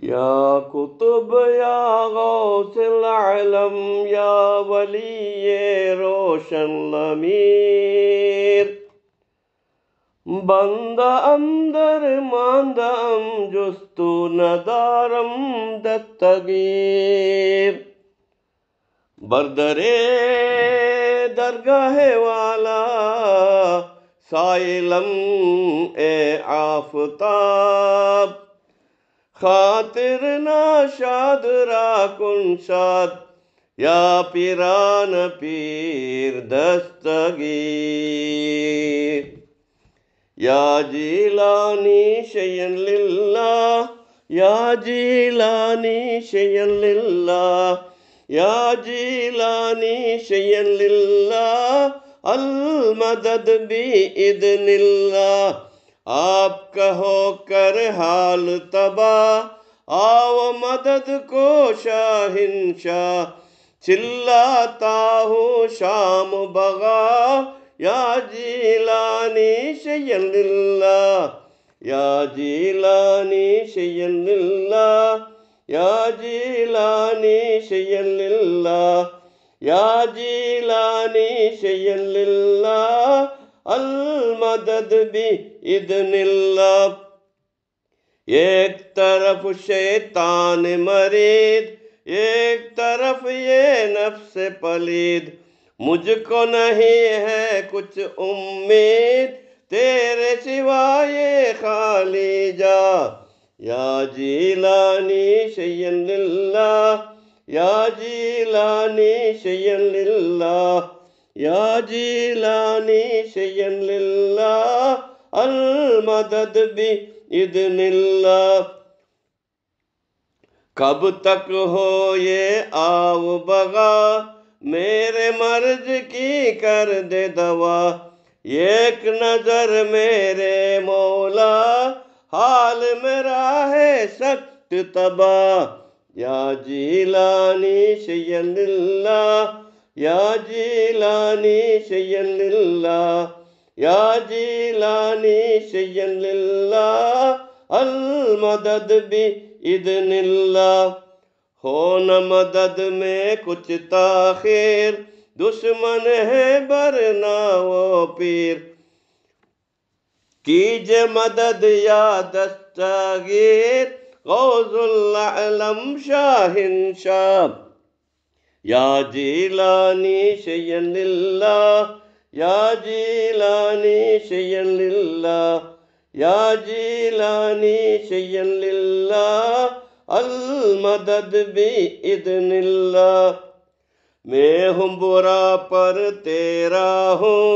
या कुतुब या गौसल आलम या वली रोशन लमीर बंदम दरमांदम जुस्तु नदारम दस्तगीर बरदरे दरगाह वाला साइलम ए आफताब खातिर नाशाद राकुन शाद या पीरान पीर दस्तगीर या जीलानी शयन लिल्लाह या जीलानी शयन लिल्लाह या जीलानी शयन लिल्लाह अल मदद बि इद्निल्लाह आप कहो कर हाल तबा आओ मदद को शाहिंशाह चिल्लाता हूँ शाम बगा या जीलानी शयन लिल्लाह या जीलानी शयन लिल्लाह या जीलानी शयन लिल्लाह या जीलानी शयन लिल्लाह अल मदद बि इद्निल्लाह। एक तरफ शैतान मरीद एक तरफ ये नफ्स पलीद मुझको नहीं है कुछ उम्मीद तेरे सिवाय खाली जा या जीलानी शयन लिल्लाह या जीलानी शयन लिल्लाह या जीलानी शयन लिल्लाह अल मदद बि इद्निल्लाह। कब तक हो ये आओ बगा मेरे मर्ज की कर दे दवा एक नजर मेरे मौला हाल मेरा है सख्त तबा या जीलानी शयन लिल्लाह या जीलानी शयन लिल्लाह या जीलानी शयन लिल्लाह अल मदद बि इद्निल्लाह। हो न मदद में कुछ ताखिर दुश्मन है बरना वो पीर कीजे मदद या दस्तगीर गौजुल आलम शाहिंशाह या जीलानी शयन लिल्लाह या जीलानी शयन लिल्लाह या जीलानी शयन लिल्लाह अल मदद बि इद्निल्लाह। मैं हूँ बुरा पर तेरा हूँ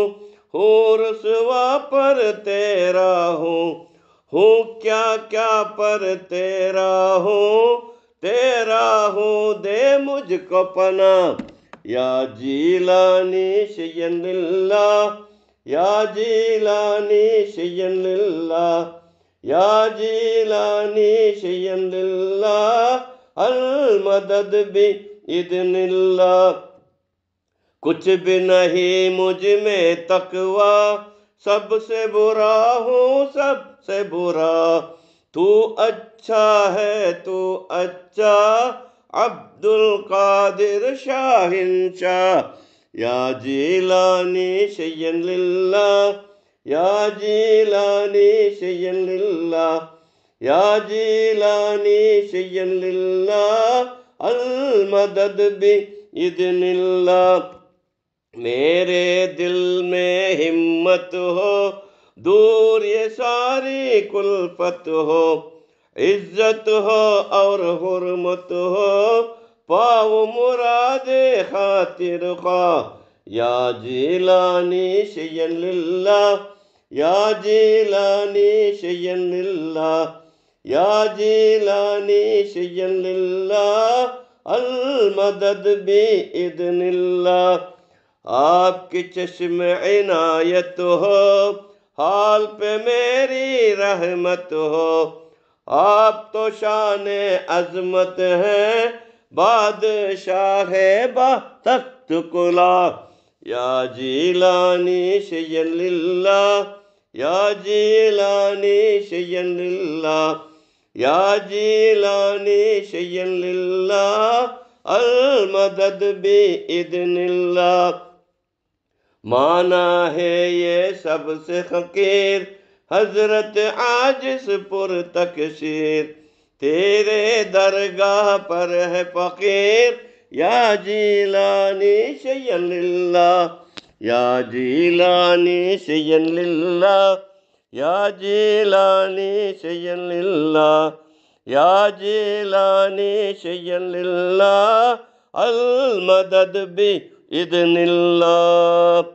रुसवा पर तेरा हूँ क्या क्या पर तेरा हूँ दे मुझको पना या जीलानी शयन लिल्लाह या जीलानी शयन लिल्लाह या जीलानी शयन लिल्लाह अल मदद बि इद्निल्लाह। कुछ भी नहीं मुझ में तकवा सबसे बुरा हूँ सबसे बुरा तू अच्छा है तू अच्छा अब्दुल कादिर शाहिंशाह या जीलानी शयन लिल्लाह या जीलानी शयन लिल्लाह या जीलानी शयन लिल्लाह अल मदद बि इद्निल्लाह। मेरे दिल में हिम्मत हो दूर ये सारी कुल्फत हो इज्जत हो और हुर्मत हो पाओ मुरादे खातिर खा या जीलानी शयन लिल्लाह या जीलानी शयन लिल्लाह या जीलानी शयन लिल्लाह अल मदद बि इद्निल्लाह। आपकी चश्म इनायत हो हाल पे मेरी रहमत हो आप तो शान अजमत है बादशाह है बा तख्त कुला या जीलानी शयन लिल्लाह या जीलानी शयन लिल्लाह या जीलानी शय्यन लिल्लाह अल मदद बि इज़्निल्लाह। माना है ये सबसे हकीर हजरत आजिज़ पुर तकशीर, तेरे दरगाह पर है फ़कीर या जीलानी शय्यन लिल्लाह, या जीलानी शय्यन लिल्लाह, या जीलानी शय्यन लिल्लाह, या जीलानी शय्यन लिल्लाह अल मदद बि इज़्निल्लाह।